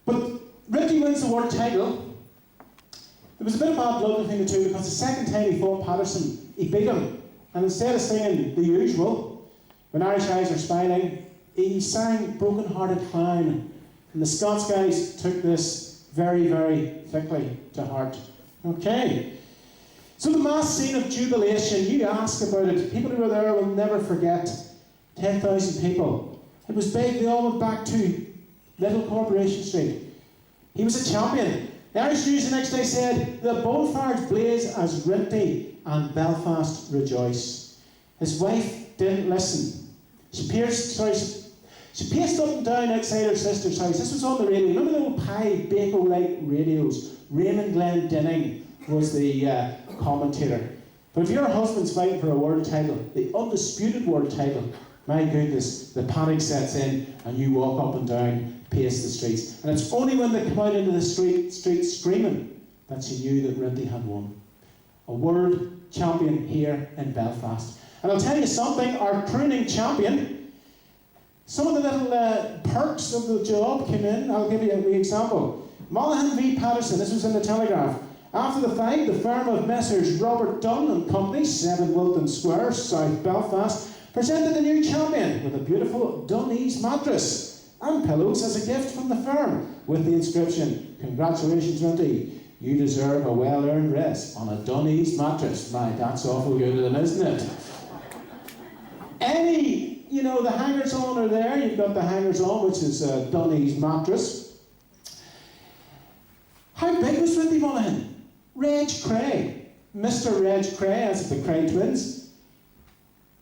But Rinty wins the world title. There was a bit of bad blood between the two because the second time he fought Patterson, he beat him. And instead of singing the usual, when Irish eyes are smiling, he sang Broken Hearted Clown. And the Scots guys took this very, very thickly to heart. Okay. So the mass scene of jubilation, you ask about it. People who were there will never forget. 10,000 people. It was big. They all went back to Little Corporation Street. He was a champion. The Irish News the next day said, the bonfires blaze as Rinty and Belfast rejoice. His wife didn't listen. She paced up and down outside her sister's house. This was on the radio. Remember the old pie Baco-like radios? Raymond Glendinning was the commentator. But if your husband's fighting for a world title, the undisputed world title, my goodness, the panic sets in and you walk up and down, pace the streets. And it's only when they come out into the street screaming that she knew that Rinty had won. A world champion here in Belfast. And I'll tell you something, our crooning champion, some of the little perks of the job came in. I'll give you an example. Monaghan v Patterson, this was in the Telegraph. After the fight, the firm of Messrs Robert Dunn and Company, 7 Wilton Square, South Belfast, presented the new champion with a beautiful Dunnes mattress and pillows as a gift from the firm with the inscription, "Congratulations, Rinty. You deserve a well-earned rest on a Dunnes mattress." My, that's awful good of them, isn't it? The hangers-on are there. You've got the hangers-on, which is a Dunnes mattress. How big was Rinty Monaghan? Reg Cray, Mr. Reg Cray, as the Cray twins.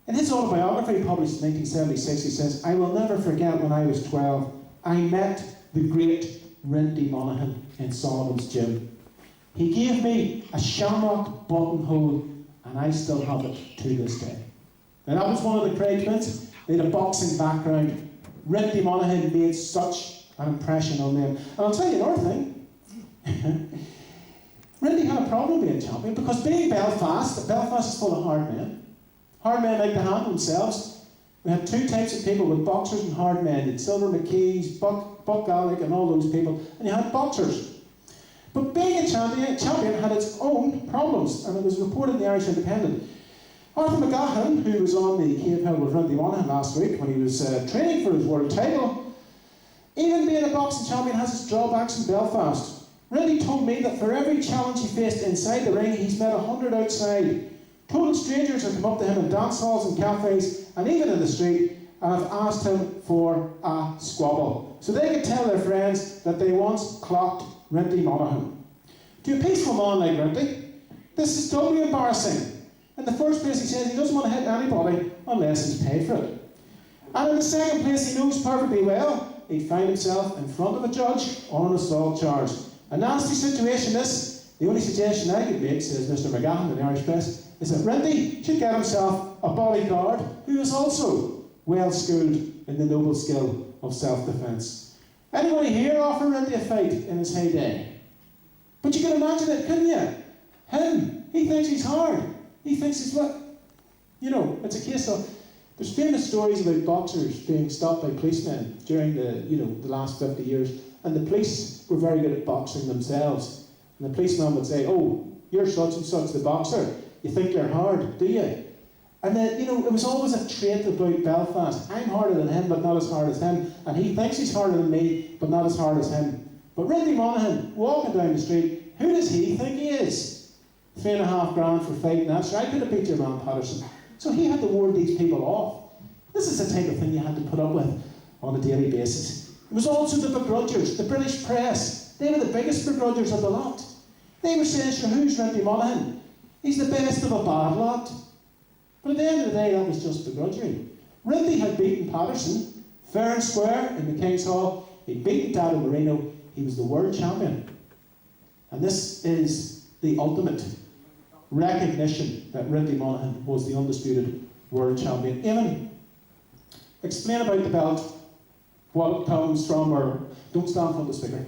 In his autobiography, published in 1976, he says, "I will never forget when I was 12, I met the great Rinty Monaghan in Solomon's gym. He gave me a shamrock buttonhole, and I still have it to this day." Now that was one of the Cray twins. They had a boxing background. Rinty Monaghan made such an impression on them. And I'll tell you another thing. Rinty had a problem being champion because being Belfast is full of hard men. Hard men like to handle themselves. We had two types of people with boxers and hard men. You had Silver McKees, Buck Gallic and all those people. And you had boxers. But being a champion had its own problems. And it was reported in the Irish Independent. Arthur McGahan, who was on the Cave Hill with Rinty Monaghan last week when he was training for his world title, even being a boxing champion has its drawbacks in Belfast. Rinty told me that for every challenge he faced inside the ring, he's met 100 outside. Total strangers have come up to him in dance halls and cafes, and even in the street, and have asked him for a squabble. So they could tell their friends that they once clocked Rinty Monaghan. To a peaceful man like Rinty, this is doubly embarrassing. In the first place, he says he doesn't want to hit anybody unless he's paid for it. And in the second place, he knows perfectly well he'd find himself in front of a judge on an assault charge. A nasty situation this. The only suggestion I could make, says Mr. McGahan in the Irish press, is that Rinty should get himself a bodyguard who is also well schooled in the noble skill of self-defence. Anybody here offer Rinty a fight in his heyday? But you can imagine it, couldn't you? Him, he thinks he's hard. He thinks he's what? It's a case of, there's famous stories about boxers being stopped by policemen during the last 50 years, and the police were very good at boxing themselves. And the policeman would say, "Oh, you're such and such the boxer. You think you're hard, do you?" And then, it was always a trait about Belfast. I'm harder than him, but not as hard as him. And he thinks he's harder than me, but not as hard as him. But Rinty Monaghan, walking down the street, who does he think he is? $3.5 grand for fighting that. Sure, I could have beat your man Patterson. So he had to ward these people off. This is the type of thing you had to put up with on a daily basis. It was also the begrudgers, the British press. They were the biggest begrudgers of the lot. They were saying, "Sure, who's Rinty Monaghan? He's the best of a bad lot." But at the end of the day, that was just begrudgery. Rinty had beaten Patterson fair and square in the King's Hall. He'd beaten Dado Marino. He was the world champion. And this is the ultimate recognition that Rinty Monaghan was the undisputed world champion. Eamon, explain about the belt, what it comes from, or don't stand in front of the speaker.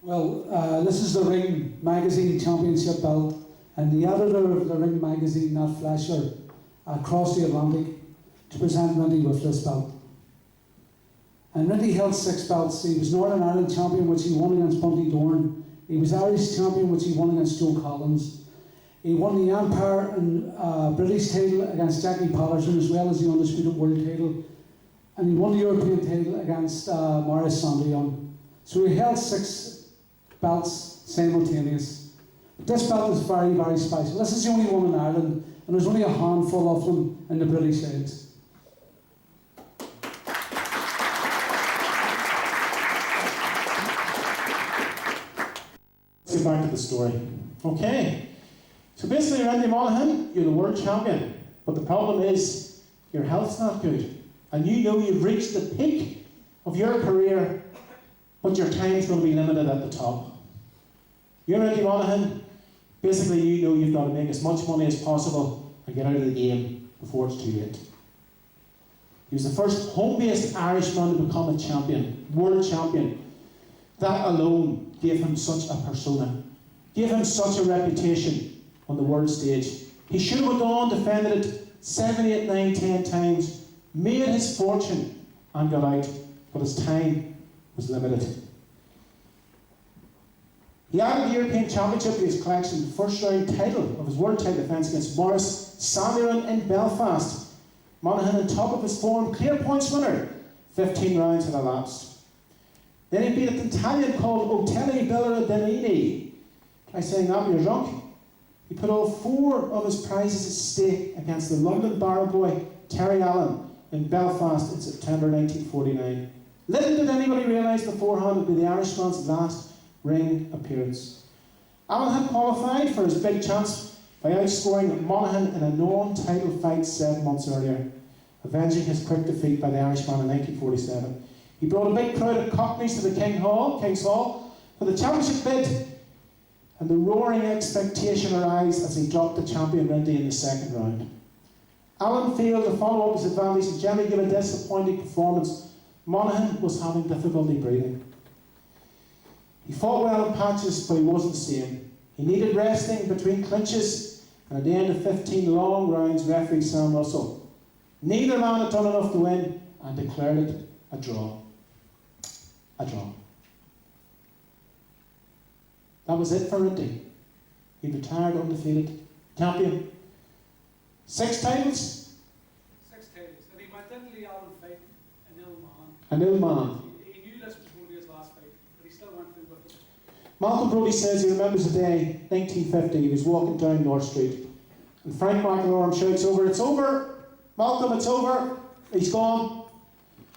Well, this is the Ring Magazine Championship belt, and the editor of the Ring Magazine, Nat Fletcher, across the Atlantic to present Rinty with this belt. And Rinty held 6 belts. He was Northern Ireland champion, which he won against Bunty Dorn. He was Irish champion, which he won against Joe Collins. He won the Empire and British title against Jackie Patterson, as well as the undisputed world title. And he won the European title against Maurice Sandrion. So he held 6 belts simultaneous. This belt is very, very special. This is the only one in Ireland, and there's only a handful of them in the British sides. Let's get back to the story. Okay, so basically, Randy Monaghan, you're the world champion, but the problem is your health's not good, and you know you've reached the peak of your career, but your time's going to be limited at the top. You're Randy Monaghan. Basically, you know you've got to make as much money as possible and get out of the game before it's too late. He was the first home-based Irishman to become a champion, world champion. That alone gave him such a persona, gave him such a reputation on the world stage. He should have gone on, defended it 7, 8, 9, 10 times, made his fortune and got out, but his time was limited. He added the European Championship to his collection, the first round title of his world title defence against Maurice Sandrion in Belfast. Monaghan on top of his form, clear points winner. 15 rounds had elapsed. Then he beat an Italian called Otelli Bellardinini. Try saying that when you're drunk. He put all 4 of his prizes at stake against the London barrow boy Terry Allen in Belfast in September 1949. Little did anybody realise beforehand it would be the Irishman's last ring appearance. Allen had qualified for his big chance by outscoring Monaghan in a non-title fight 7 months earlier, avenging his quick defeat by the Irishman in 1947. He brought a big crowd of Cockneys to the King's Hall for the championship bid, and the roaring expectation arose as he dropped the champion Rinty in the second round. Allen failed to follow up his advantage and generally gave a disappointing performance. Monaghan was having difficulty breathing. He fought well in patches, but he wasn't the same. He needed resting between clinches, and at the end of 15 long rounds, referee Sam Russell, neither man had done enough to win, and declared it a draw. A draw. That was it for Rinty. He retired undefeated. Champion. 6 titles? 6 titles. And he went into the Allen fight an ill man. An ill man. He knew this was going to be his last fight, but he still went through with it. Malcolm Brodie says he remembers the day, 1950, he was walking down North Street, and Frank McElorm shouts over, "It's over! Malcolm, it's over! He's gone.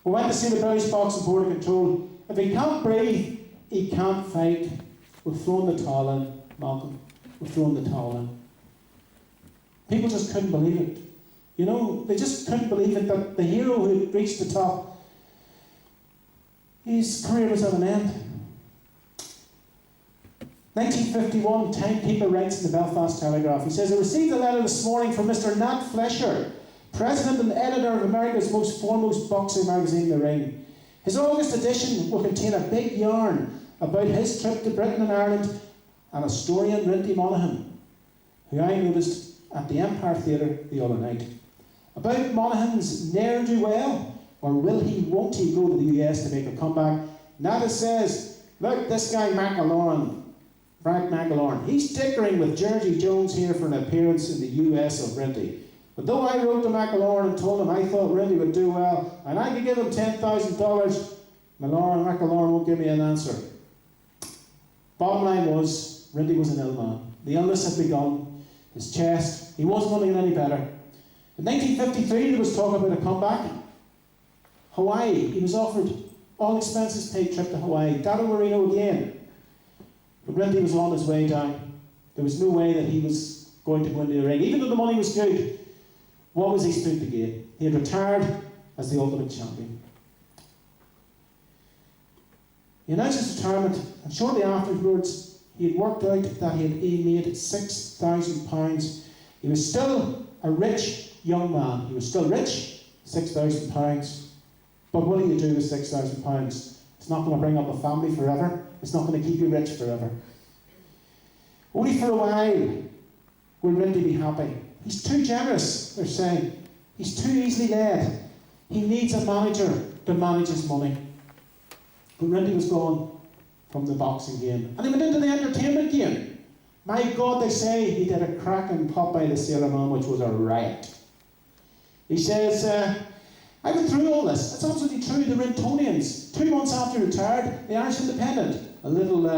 We went to see the British boxing board of control. If he can't breathe, he can't fight. We've thrown the towel in, Malcolm. We've thrown the towel in." People just couldn't believe it. You know, they just couldn't believe it that the hero who had reached the top, his career was at an end. 1951, timekeeper writes in the Belfast Telegraph. He says, "I received a letter this morning from Mr. Nat Flesher, president and editor of America's most foremost boxing magazine, The Ring. His August edition will contain a big yarn about his trip to Britain and Ireland and a story on Rinty Monaghan, who I noticed at the Empire Theatre the other night. About Monaghan's ne'er-do-well, or won't he go to the US to make a comeback. Nata says, look, this guy McElorn, Frank McElorn, he's tinkering with Jersey Jones here for an appearance in the US of Rinty. But though I wrote to McElorn and told him I thought Rinty would do well, and I could give him $10,000, McElorn won't give me an answer." Bottom line was, Rinty was an ill man. The illness had begun. His chest, he wasn't looking any better. In 1953, there was talk about a comeback. Hawaii, he was offered all expenses paid trip to Hawaii. Dado Marino again. But Rinty was on his way down. There was no way that he was going to go into the ring. Even though the money was good, what was he stood to gain? He had retired as the ultimate champion. He announced his retirement, and shortly afterwards, he had worked out that he made £6,000. He was still a rich young man. He was still rich, £6,000. But what do you do with £6,000? It's not going to bring up a family forever. It's not going to keep you rich forever. Only for a while will Rinty be happy. He's too generous, they're saying. He's too easily led. He needs a manager to manage his money. But Rinty was gone from the boxing game. And he went into the entertainment game. My God, they say he did a cracking Popeye the Sailor Man, which was a riot. He says, I went through all this. It's absolutely true. The Rintonians, 2 months after he retired, the Irish Independent, a little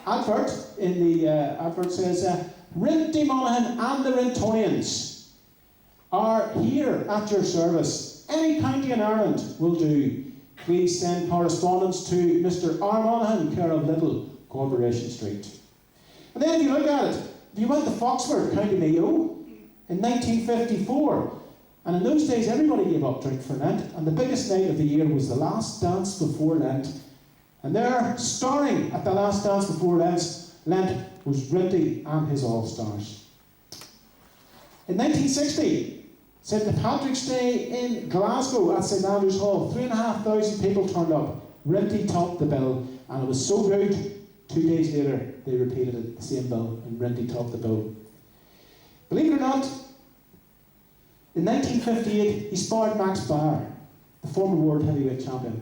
advert in the advert says, Rinty Monaghan and the Rintonians are here at your service. Any county in Ireland will do. Please send correspondence to Mr. R. Monaghan, care of Little, Corporation Street. And then if you look at it, if you went to Foxford, County Mayo, in 1954, and in those days everybody gave up drink for Lent, and the biggest night of the year was the last dance before Lent. And there, starring at the last dance before Lent was Rinty and his All-Stars. In 1960, St. Patrick's Day in Glasgow at St. Andrew's Hall, 3,500 people turned up. Rinty topped the bill, and it was so good, 2 days later they repeated it, the same bill, and Rinty topped the bill. Believe it or not, in 1958 he sparred Max Barr, the former world heavyweight champion,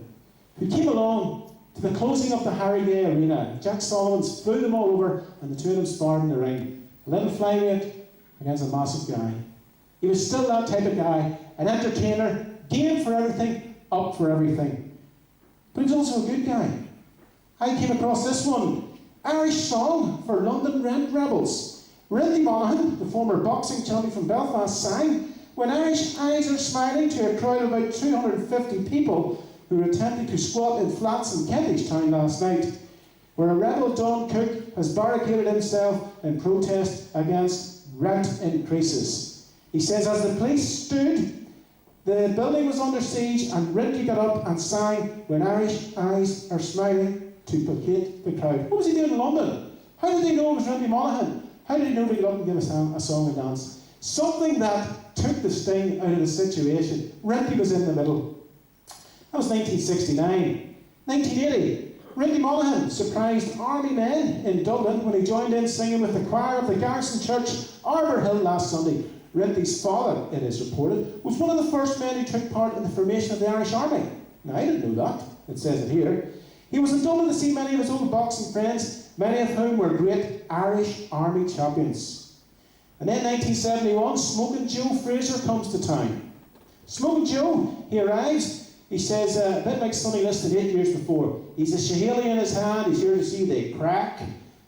who came along to the closing of the Harry Gay Arena. Jack Solomons flew them all over, and the two of them sparred in the ring. A little flyweight against a massive guy. He was still that type of guy, an entertainer, game for everything, up for everything. But he was also a good guy. I came across this one, Irish song for London Rent Rebels. Rinty Monaghan, the former boxing champion from Belfast, sang, "When Irish eyes are smiling," to a crowd of about 250 people who were attempting to squat in flats in Kentish Town last night, where a rebel Don Cook has barricaded himself in protest against rent increases. He says, as the police stood, the building was under siege, and Rinty got up and sang, "When Irish eyes are smiling," to placate the crowd. What was he doing in London? How did they know it was Rinty Monaghan? How did he know to get up and give a song and dance? Something that took the sting out of the situation. Rinty was in the middle. That was 1969. 1980, Rinty Monaghan surprised army men in Dublin when he joined in singing with the choir of the Garrison Church, Arbour Hill, last Sunday. Rinty's father, it is reported, was one of the first men who took part in the formation of the Irish Army. Now, I didn't know that. It says it here. He was in Dublin to see many of his old boxing friends, many of whom were great Irish Army champions. And then 1971, Smoking Joe Fraser comes to town. Smoking Joe, he arrives. He says, a bit like Sonny Liston 8 years before, he's a shillelagh in his hand, he's here to see the crack,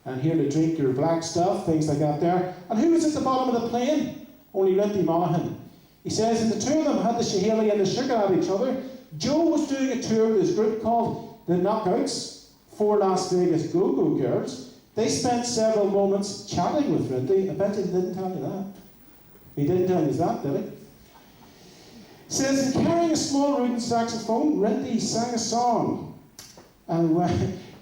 and here to drink your black stuff, things like that there. And who was at the bottom of the plane? Only Rinty Monaghan. He says, and the two of them had the shillelagh and the sugar at each other. Joe was doing a tour with his group called the Knockouts, 4 Las Vegas Go-Go Girls. They spent several moments chatting with Rinty. I bet he didn't tell you that. He didn't tell you that, did he? Says, in carrying a small wooden saxophone, Rinty sang a song. And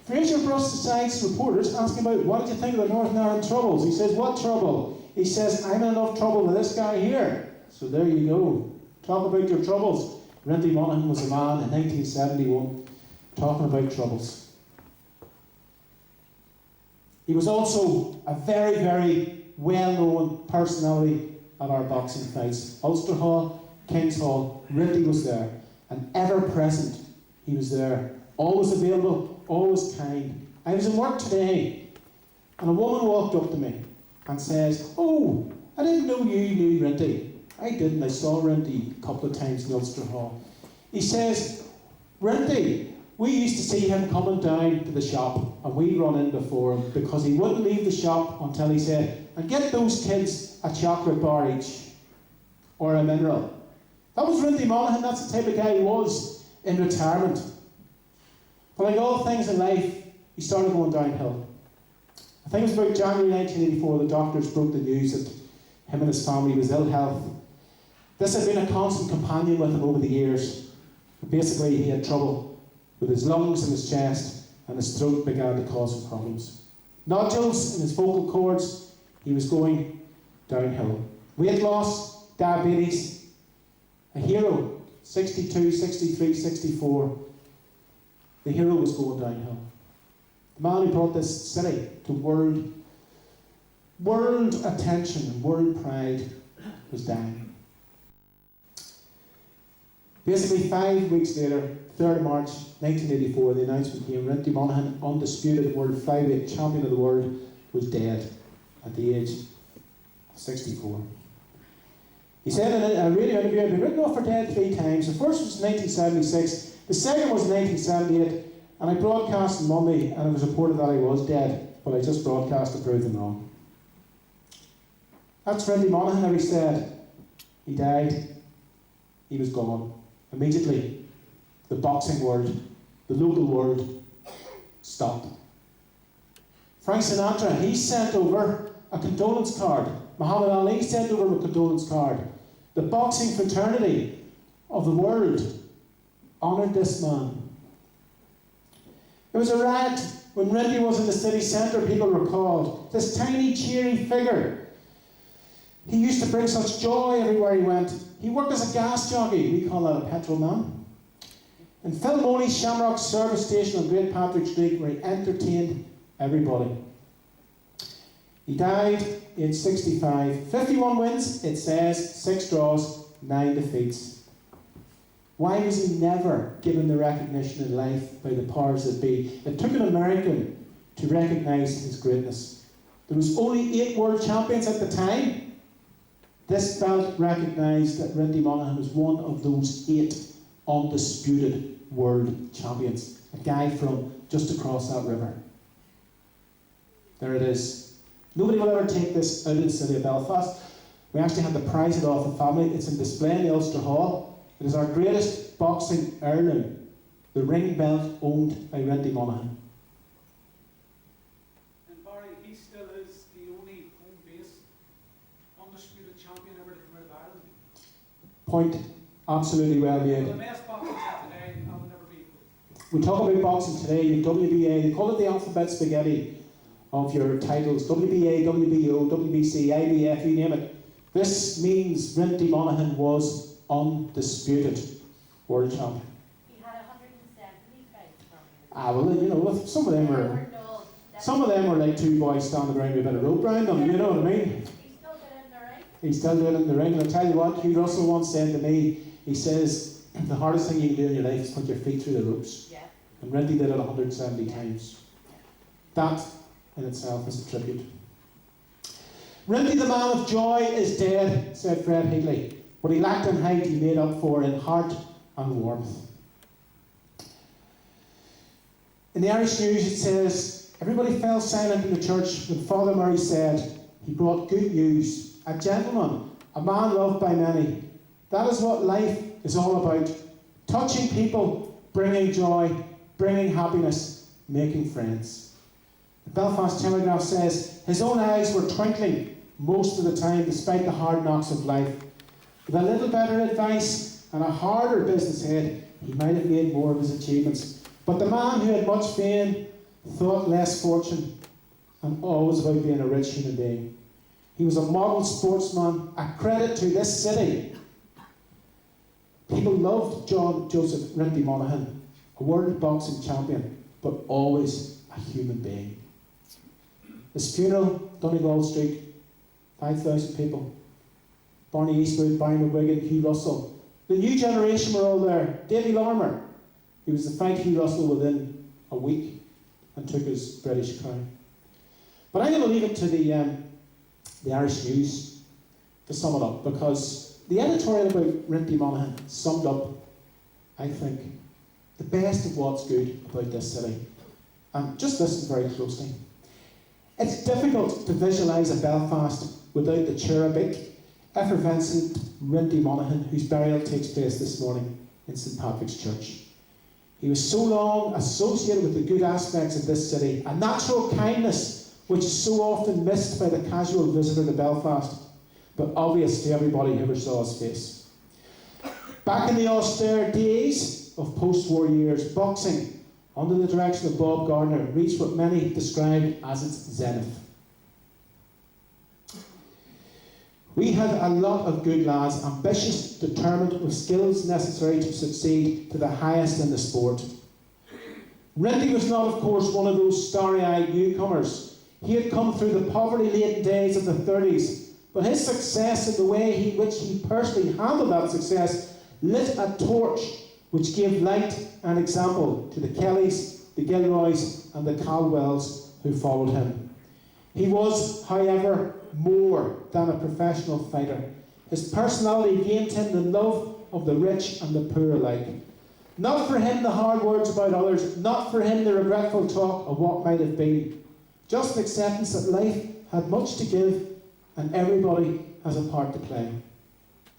Fraser brushed aside reporters asking about, what did you think of the Northern Ireland Troubles? He says, what trouble? He says, I'm in enough trouble with this guy here. So there you go. Talk about your troubles. Rinty Monaghan was a man in 1971 talking about troubles. He was also a very, very well-known personality at our boxing fights. Ulster Hall, King's Hall, Rinty was there. And ever present, he was there. Always available, always kind. I was in work today, and a woman walked up to me and says, "Oh, I didn't know you knew Rinty." I didn't. I saw Rinty a couple of times in Ulster Hall. He says, "Rinty, we used to see him coming down to the shop, and we'd run in before him because he wouldn't leave the shop until he said, and get those kids a chocolate bar each, or a mineral." That was Rinty Monaghan. That's the type of guy he was in retirement. But like all things in life, he started going downhill. I think it was about January 1984 the doctors broke the news that him and his family was ill health. This had been a constant companion with him over the years. Basically, he had trouble with his lungs and his chest, and his throat began to cause him problems. Nodules in his vocal cords, he was going downhill. Weight loss, diabetes, a hero, 62, 63, 64. The hero was going downhill. The man who brought this city to world attention and world pride was dying. Basically, 5 weeks later, 3rd of March 1984, the announcement came: Rinty Monaghan, undisputed world flyweight champion of the world, was dead at the age of 64. He said in a radio interview, "I've been written off for dead 3 times. The first was 1976, the second was 1978, and I broadcast on Monday, and it was reported that I was dead, but I just broadcast to prove them wrong." That's Rinty Monaghan, he said. He died. He was gone. Immediately, the boxing world, the local world, stopped. Frank Sinatra, he sent over a condolence card. Muhammad Ali sent over a condolence card. The boxing fraternity of the world honoured this man. There was a riot when Rinty was in the city centre, people recalled. This tiny, cheery figure. He used to bring such joy everywhere he went. He worked as a gas jockey. We call that a petrol man. In Philmoney's Shamrock service station on Great Patrick Street, where he entertained everybody. He died aged 65. 51 wins, it says, 6 draws, 9 defeats. Why was he never given the recognition in life by the powers that be? It took an American to recognise his greatness. There was only 8 world champions at the time. This belt recognised that Rinty Monaghan was one of those 8 undisputed world champions. A guy from just across that river. There it is. Nobody will ever take this out of the city of Belfast. We actually had to prize it off the family. It's in display in the Ulster Hall. It is our greatest boxing heirloom. The ring belt owned by Rinty Monaghan. And Barry, he still is the only home base undisputed champion ever to come out of Ireland. Point absolutely well made. The best boxing today, I will never be equal. We talk about boxing today, you WBA, they call it the alphabet spaghetti of your titles. WBA, WBO, WBC, IBF, you name it. This means Rinty Monaghan was undisputed world champion. He had 170 fights from him. Well, you know, some of them were like 2 boys standing around with a bit of rope around them, you know what I mean? He's still good in the ring. He's still doing it in the ring. And I'll tell you what, Hugh Russell once said to me, he says, the hardest thing you can do in your life is put your feet through the ropes. Yeah. And Rinty did it 170 times. That in itself is a tribute. Rinty, the man of joy, is dead, said Fred Higley. What he lacked in height, he made up for in heart and warmth. In the Irish News, it says, everybody fell silent in the church when Father Murray said, he brought good news. A gentleman, a man loved by many. That is what life is all about. Touching people, bringing joy, bringing happiness, making friends. The Belfast Telegraph says, his own eyes were twinkling most of the time despite the hard knocks of life. With a little better advice and a harder business head, he might have made more of his achievements. But the man who had much fame thought less fortune and always about being a rich human being. He was a model sportsman, a credit to this city. People loved John Joseph Rinty Monaghan, a world boxing champion, but always a human being. His funeral, Donegal Street, 5,000 people. Barney Eastwood, Barry McGuigan, Hugh Russell. The new generation were all there. Davy Lorimer, he was to fight Hugh Russell within a week and took his British crown. But I'm going to leave it to the Irish News to sum it up, because the editorial about Rinty Monaghan summed up, I think, the best of what's good about this city. And just listen very closely. It's difficult to visualise a Belfast without the cherubic, effervescent Rinty Monaghan, whose burial takes place this morning in St Patrick's Church. He was so long associated with the good aspects of this city, a natural kindness which is so often missed by the casual visitor to Belfast, but obvious to everybody who ever saw his face. Back in the austere days of post-war years, boxing, under the direction of Bob Gardner, reached what many described as its zenith. We had a lot of good lads, ambitious, determined, with skills necessary to succeed to the highest in the sport. Rinty was not, of course, one of those starry-eyed newcomers. He had come through the poverty-laden days of the 30s, but his success and the way in which he personally handled that success lit a torch which gave light and example to the Kellys, the Gilroys, and the Caldwells who followed him. He was, however, more than a professional fighter. His personality gained him the love of the rich and the poor alike. Not for him the hard words about others, not for him the regretful talk of what might have been. Just an acceptance that life had much to give and everybody has a part to play.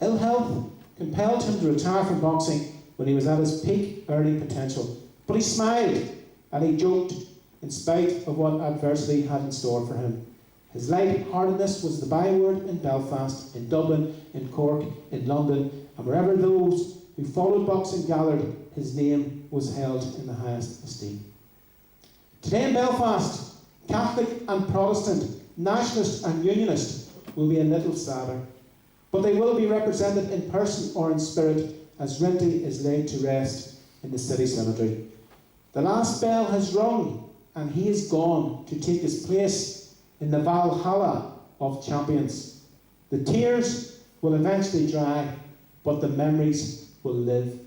Ill health compelled him to retire from boxing when he was at his peak earning potential. But he smiled and he joked in spite of what adversity had in store for him. His light-heartedness was the byword in Belfast, in Dublin, in Cork, in London, and wherever those who followed boxing gathered, his name was held in the highest esteem. Today in Belfast, Catholic and Protestant, nationalist and unionist will be a little sadder, but they will be represented in person or in spirit as Rinty is laid to rest in the city cemetery. The last bell has rung and he is gone to take his place in the Valhalla of champions. The tears will eventually dry, but the memories will live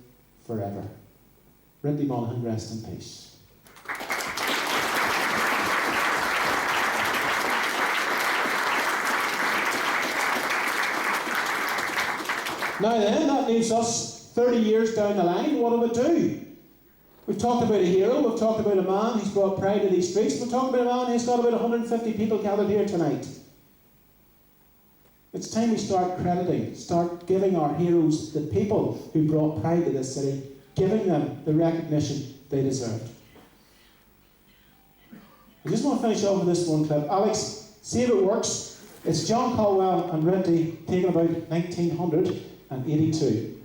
forever. Rinty Monaghan, rest in peace. Now then, that leaves us 30 years down the line. What do we do? We've talked about a hero, we've talked about a man who's brought pride to these streets, we've talked about a man who's got about 150 people gathered here tonight. It's time we start crediting, start giving our heroes, the people who brought pride to this city, giving them the recognition they deserved. I just want to finish off with this one clip. Alex, see if it works. It's John Caldwell and Rinty, taken about 1982.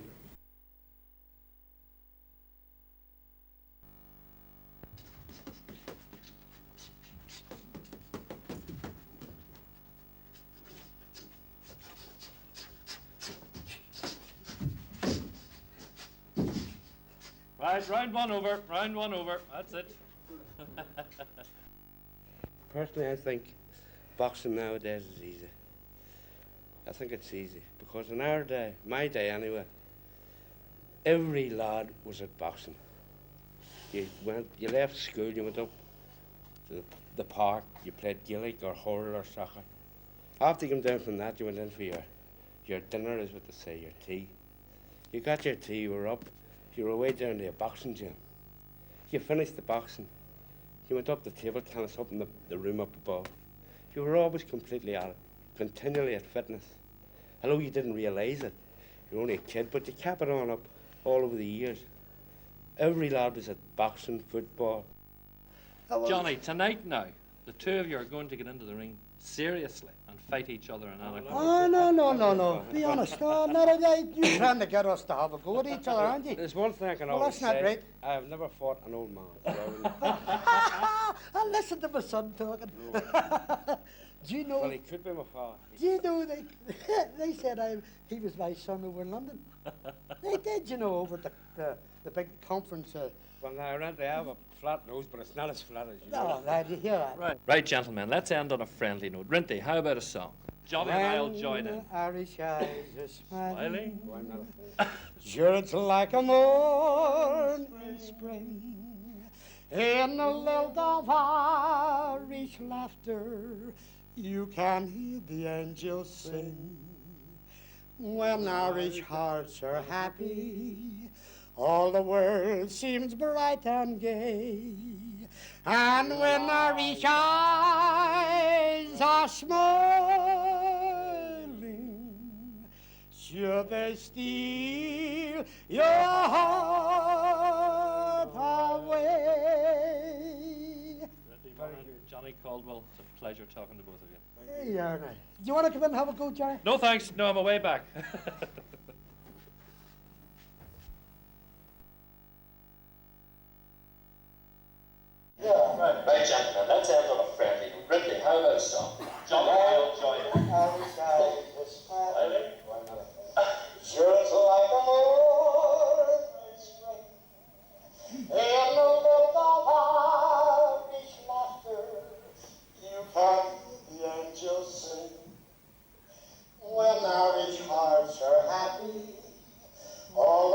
Right, round one over, that's it. Personally, I think boxing nowadays is easy. I think it's easy because in our day, my day anyway, every lad was at boxing. You left school, you went up to the park, you played Gaelic or hurl or soccer. After you came down from that, you went in for your dinner, is what they say, your tea. You got your tea, you were up, you were away down to a boxing gym. You finished the boxing. You went up the table tennis up in the room up above. You were always completely at it, continually at fitness. Although you didn't realise it, you were only a kid, but you kept it on up all over the years. Every lad was at boxing, football. Johnny, tonight now, the two of you are going to get into the ring seriously and fight each other in another. Oh, no. Be honest. No, not a day. You're trying to get us to have a go at each other, aren't you? There's one thing I can Well, always that's not say. right. I've never fought an old man. So I listen to my son talking. Do you know? well, he could be my father. Do you know they said he was my son over in London? They did, you know, over at the big conference. Well, now, I have a flat nose, but it's not as flat as you. No, lad, you hear that? Right, gentlemen, let's end on a friendly note. Rinty, how about a song? Johnny and I'll join in. When the Irish eyes are smiling. Well, I'm not a fan. Sure, it's like a morn in spring, in the lilt of Irish laughter, you can hear the angels sing. When Irish hearts are happy, all the world seems bright and gay. And when Irish eyes are smiling, sure they steal your heart away. Rinty Monaghan, Johnny Caldwell, it's a pleasure talking to both of you. There you are now. Do you want to come in and have a go, Johnny? No thanks, no, I'm away back. Right, gentlemen, let's end on a friendly note. Rinty, how about a song? Johnny and I'll join in. Sure, it's like a morning spring, in the lilt of Irish laughter, you can hear the angels sing. When Irish hearts are happy, all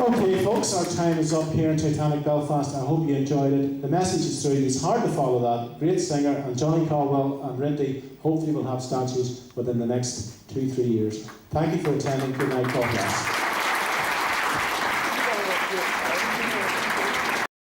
Okay, folks, our time is up here in Titanic Belfast. I hope you enjoyed it. The message is through. It's hard to follow that. Great singer, and Johnny Caldwell and Rinty hopefully will have statues within the next 2-3 years. Thank you for attending. Good night. God bless.